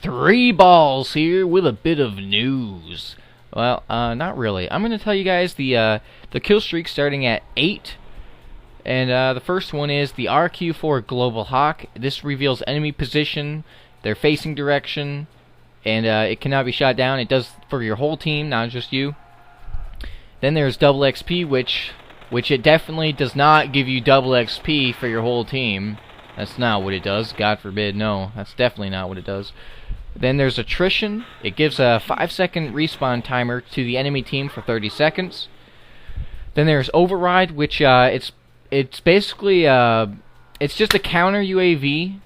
Three balls here with a bit of news. Well, not really. I'm going to tell you guys the kill streak starting at 8. And the first one is the RQ-4 Global Hawk. This reveals enemy position, their facing direction, and it cannot be shot down. It does for your whole team, not just you. Then there's double XP, which it definitely does not give you double XP for your whole team. That's not what it does. God forbid, no. That's definitely not what it does. Then there's Attrition. It gives a 5-second respawn timer to the enemy team for 30 seconds. Then there's Override, which it's basically it's just a counter UAV,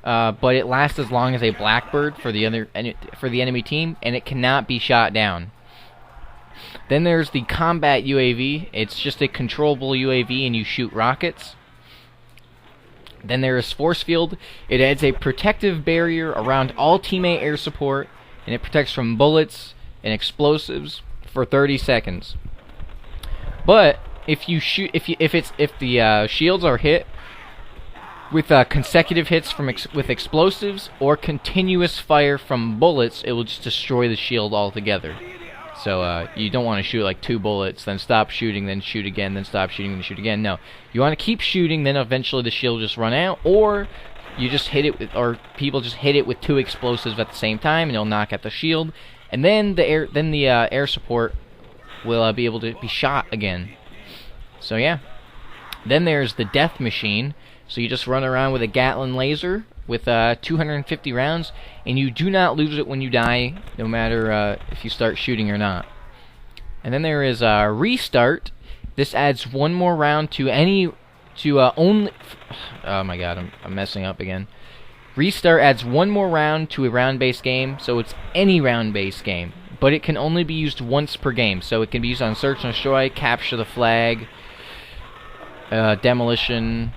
but it lasts as long as a Blackbird for the enemy team, and it cannot be shot down. Then there's the Combat UAV. It's just a controllable UAV, and you shoot rockets. Then there is Force Field. It adds a protective barrier around all teammate air support, and it protects from bullets and explosives for 30 seconds. But if you shoot, if the shields are hit with consecutive hits with explosives or continuous fire from bullets, it will just destroy the shield altogether. So you don't want to shoot like 2 bullets, then stop shooting, then shoot again, then stop shooting, then shoot again. No, you want to keep shooting, then eventually the shield just run out, or you just hit it with, or people just hit it with 2 explosives at the same time, and it'll knock out the shield, and then the air support will be able to be shot again. So yeah. Then there's the Death Machine. So you just run around with a Gatling Laser with 250 rounds, and you do not lose it when you die, no matter if you start shooting or not. And then there is Restart. This adds 1 more round to only. Oh my God, I'm messing up again. Restart adds 1 more round to a round-based game, so it's any round-based game, but it can only be used once per game. So it can be used on Search and Destroy, Capture the Flag, Demolition,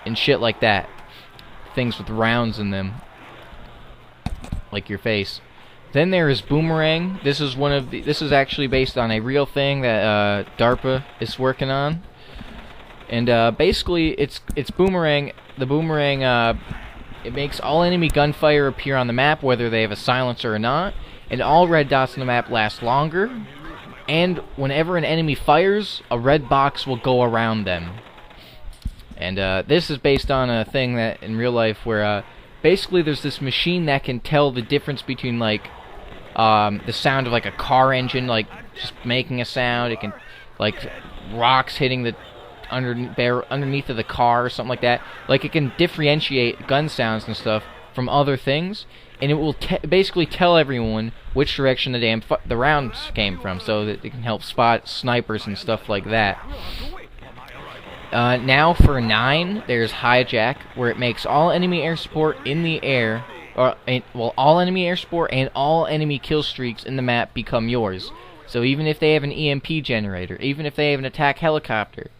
and shit like that. Things with rounds in them, like your face. Then there is Boomerang. This is actually based on a real thing that DARPA is working on, and basically it's Boomerang. The Boomerang it makes all enemy gunfire appear on the map, whether they have a silencer or not, and all red dots on the map last longer. And whenever an enemy fires, a red box will go around them. And this is based on a thing that in real life where basically there's this machine that can tell the difference between like the sound of like a car engine like just making a sound. It can like rocks hitting the underneath of the car or something like that. Like it can differentiate gun sounds and stuff from other things, and it will basically tell everyone which direction the rounds came from, so that it can help spot snipers and stuff like that. Now for 9, there's Hijack, where it makes all enemy air support in the air, all enemy air support and all enemy kill streaks in the map become yours. So even if they have an EMP generator, even if they have an attack helicopter,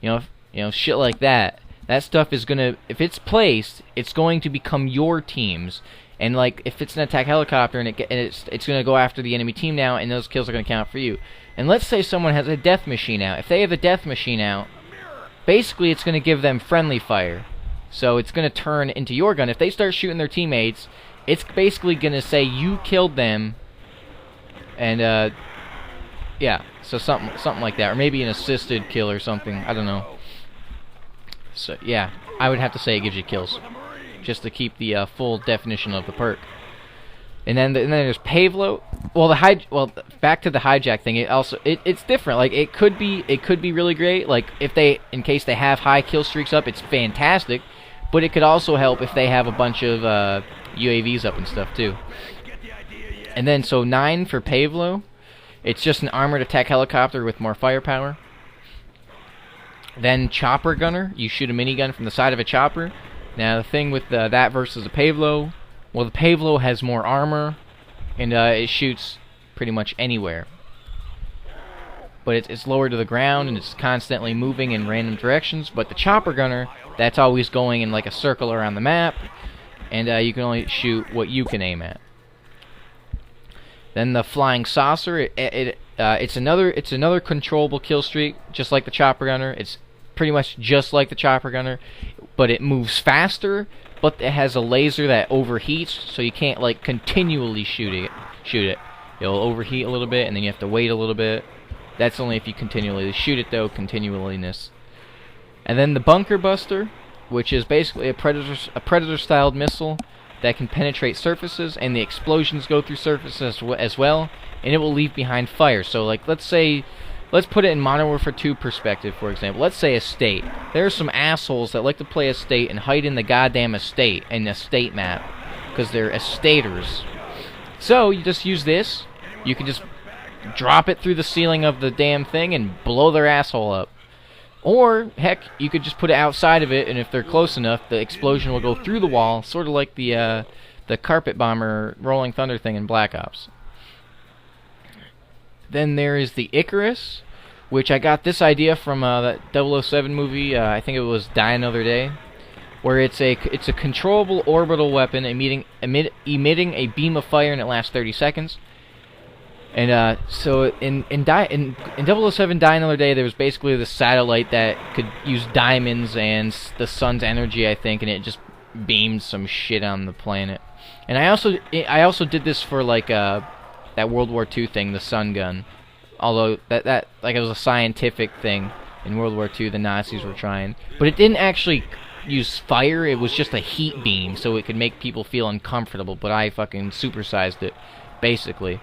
you know, shit like that, that stuff is gonna, if it's placed, it's going to become your team's. And like, if it's an attack helicopter and it's gonna go after the enemy team now, and those kills are gonna count for you. And let's say someone has a Death Machine out. If they have a Death Machine out, basically it's going to give them friendly fire. So it's going to turn into your gun. If they start shooting their teammates, it's basically going to say you killed them. And yeah, so something like that, or maybe an assisted kill or something. I don't know. So yeah, I would have to say it gives you kills, just to keep the full definition of the perk. And then there's Pavlo. Well, back to the Hijack thing. It's different. Like it could be really great. Like in case they have high kill streaks up, it's fantastic. But it could also help if they have a bunch of UAVs up and stuff too. And then so 9 for Pavlo. It's just an armored attack helicopter with more firepower. Then Chopper Gunner. You shoot a minigun from the side of a chopper. Now the thing with that versus a Pavlo. Well, the Pavlo has more armor, and it shoots pretty much anywhere. But it's lower to the ground, and it's constantly moving in random directions. But the Chopper Gunner, that's always going in like a circle around the map, and you can only shoot what you can aim at. Then the Flying Saucer, it's another controllable kill streak, just like the Chopper Gunner. It's pretty much just like the Chopper Gunner, but it moves faster, but it has a laser that overheats, so you can't like continually shoot it. It'll overheat a little bit, and then you have to wait a little bit. That's only if you continually shoot it, though, continualliness. And then the Bunker Buster, which is basically a Predator-styled missile that can penetrate surfaces, and the explosions go through surfaces as well, and it will leave behind fire. So, like, let's put it in Modern Warfare 2 perspective, for example. Let's say estate. There are some assholes that like to play estate and hide in the goddamn estate, in the estate map, because they're estaters. So, you just use this. You can just drop it through the ceiling of the damn thing and blow their asshole up. Or, heck, you could just put it outside of it, and if they're close enough, the explosion will go through the wall, sort of like the carpet bomber Rolling Thunder thing in Black Ops. Then there is the Icarus, which I got this idea from that 007 movie, I think it was Die Another Day, where it's a controllable orbital weapon emitting a beam of fire, and it lasts 30 seconds. And so in 007 Die Another Day, there was basically this satellite that could use diamonds and the sun's energy, I think, and it just beamed some shit on the planet. And I also did this for like that World War II thing, the sun gun. Although that like it was a scientific thing in World War II, the Nazis were trying, but it didn't actually use fire. It was just a heat beam, so it could make people feel uncomfortable. But I fucking supersized it, basically.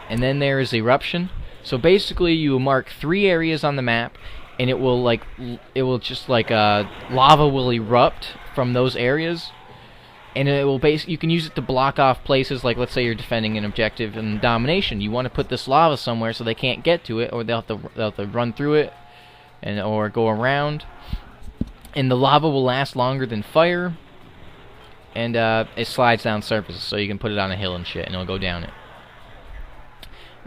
And then there is Eruption. So basically, you mark 3 areas on the map, and it will lava will erupt from those areas, and it will you can use it to block off places. Like, let's say you're defending an objective in domination. You want to put this lava somewhere so they can't get to it, or they'll have to run through it, or go around. And the lava will last longer than fire, and it slides down surfaces, so you can put it on a hill and shit, and it'll go down it.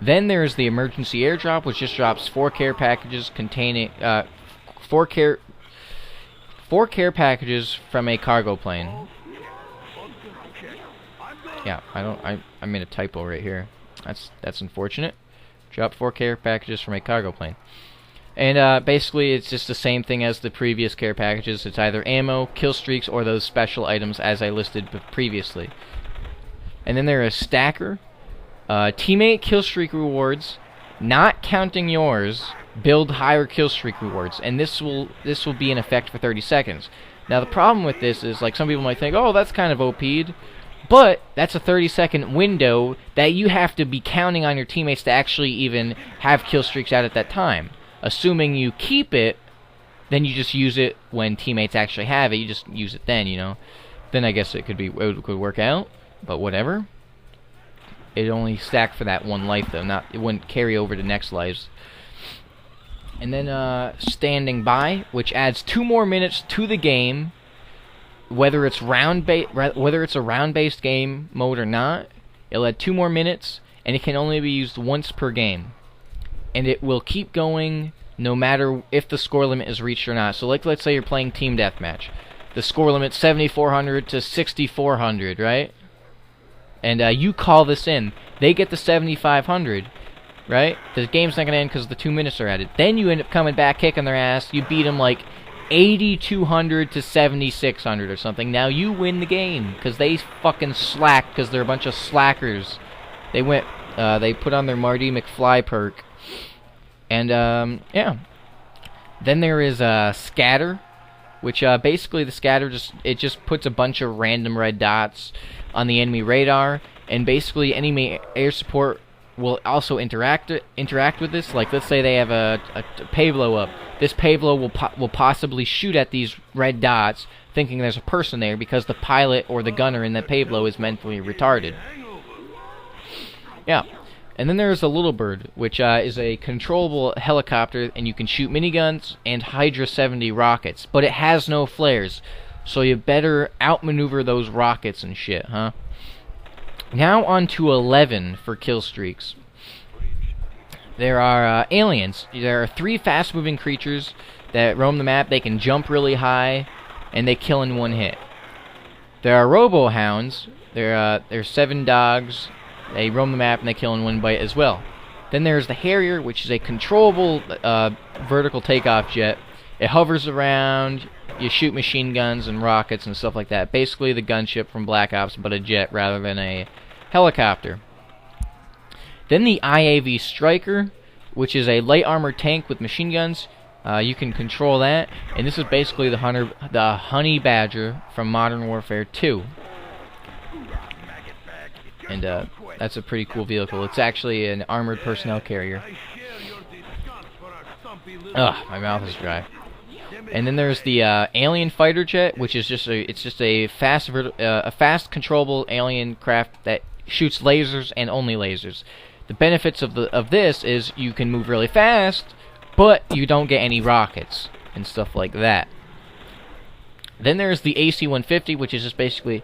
Then there's the emergency airdrop, which just drops 4 care packages containing 4 care packages from a cargo plane. Yeah, I made a typo right here. That's unfortunate. Drop 4 care packages from a cargo plane. And basically, it's just the same thing as the previous care packages. It's either ammo, kill streaks, or those special items as I listed previously. And then there is Stacker. Teammate kill streak rewards, not counting yours, build higher kill streak rewards, and this will be in effect for 30 seconds. Now the problem with this is, like, some people might think, oh, that's kind of OP'd, but that's a 30-second window that you have to be counting on your teammates to actually even have kill streaks out at that time. Assuming you keep it, then you just use it when teammates actually have it. You just use it then, you know. Then I guess it could work out, but whatever. It only stacked for that one life, though. It wouldn't carry over to next lives. And then Standing By, which adds 2 more minutes to the game, whether it's a round-based game mode or not. It'll add 2 more minutes, and it can only be used once per game. And it will keep going no matter if the score limit is reached or not. So, like, let's say you're playing Team Deathmatch. The score limit's 7,400 to 6,400, right? And you call this in. They get the 7,500, right? The game's not going to end because the 2 minutes are added. Then you end up coming back, kicking their ass. You beat them like 8,200 to 7,600 or something. Now you win the game because they fucking slacked because they're a bunch of slackers. They put on their Marty McFly perk. And, yeah. Then there is Scatter, which basically the Scatter just puts a bunch of random red dots on the enemy radar, and basically enemy air support will also interact with this. Like, let's say they have a Pavlo up. This Pavlo will possibly shoot at these red dots, thinking there's a person there, because the pilot or the gunner in that Pavlo is mentally retarded. Yeah. And then there's the Little Bird, which is a controllable helicopter, and you can shoot miniguns and Hydra 70 rockets, but it has no flares. So you better outmaneuver those rockets and shit, huh? Now on to 11 for kill streaks. There are aliens. There are 3 fast-moving creatures that roam the map. They can jump really high, and they kill in 1 hit. There are robo-hounds. There's 7 dogs. They roam the map, and they kill in 1 bite as well. Then there's the Harrier, which is a controllable vertical takeoff jet. It hovers around. you shoot machine guns and rockets and stuff like that. Basically the gunship from Black Ops, but a jet rather than a helicopter. Then the IAV Striker, which is a light armored tank with machine guns. You can control that, and this is basically the Honey Badger from Modern Warfare 2. And that's a pretty cool vehicle. It's actually an armored personnel carrier. Ugh, my mouth is dry. And then there's the Alien Fighter Jet, which is just a fast controllable alien craft that shoots lasers and only lasers. The benefits of this is you can move really fast, but you don't get any rockets and stuff like that. Then there's the AC-150, which is just basically,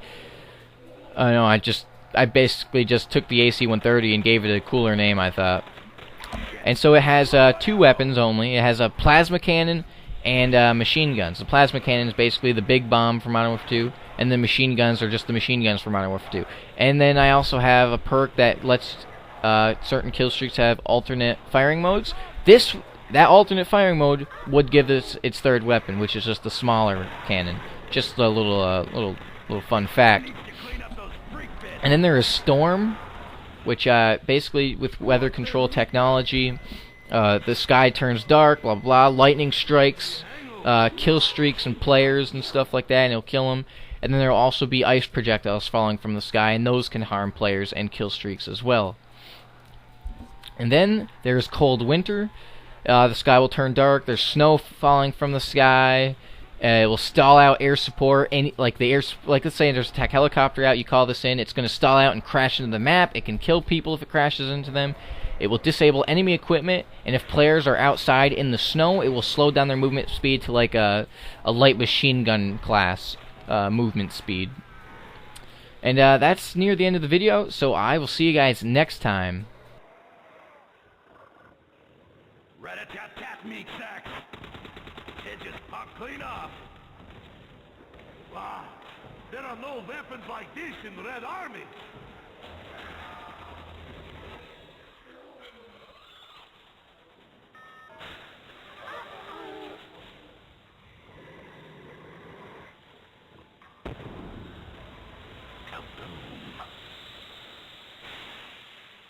I basically just took the AC-130 and gave it a cooler name, I thought. And so it has 2 weapons only. It has a plasma cannon and machine guns. The plasma cannon is basically the big bomb from Modern Warfare 2, and the machine guns are just the machine guns from Modern Warfare 2. And then I also have a perk that lets certain kill streaks have alternate firing modes. That alternate firing mode would give this its 3rd weapon, which is just the smaller cannon. Just a little fun fact. And then there is Storm, which basically with weather control technology, the sky turns dark, blah blah. Lightning strikes, kill streaks and players and stuff like that, and it'll kill them. And then there will also be ice projectiles falling from the sky, and those can harm players and kill streaks as well. And then there's Cold Winter. The sky will turn dark. There's snow falling from the sky. It will stall out air support. Like let's say there's a attack helicopter out. You call this in. It's going to stall out and crash into the map. It can kill people if it crashes into them. It will disable enemy equipment. And if players are outside in the snow, it will slow down their movement speed to like a light machine gun class movement speed. And that's near the end of the video. So I will see you guys next time. Rat-a-tat-tat, meat sacks. It just popped clean off. Wow, there are no weapons like this in the Red Army.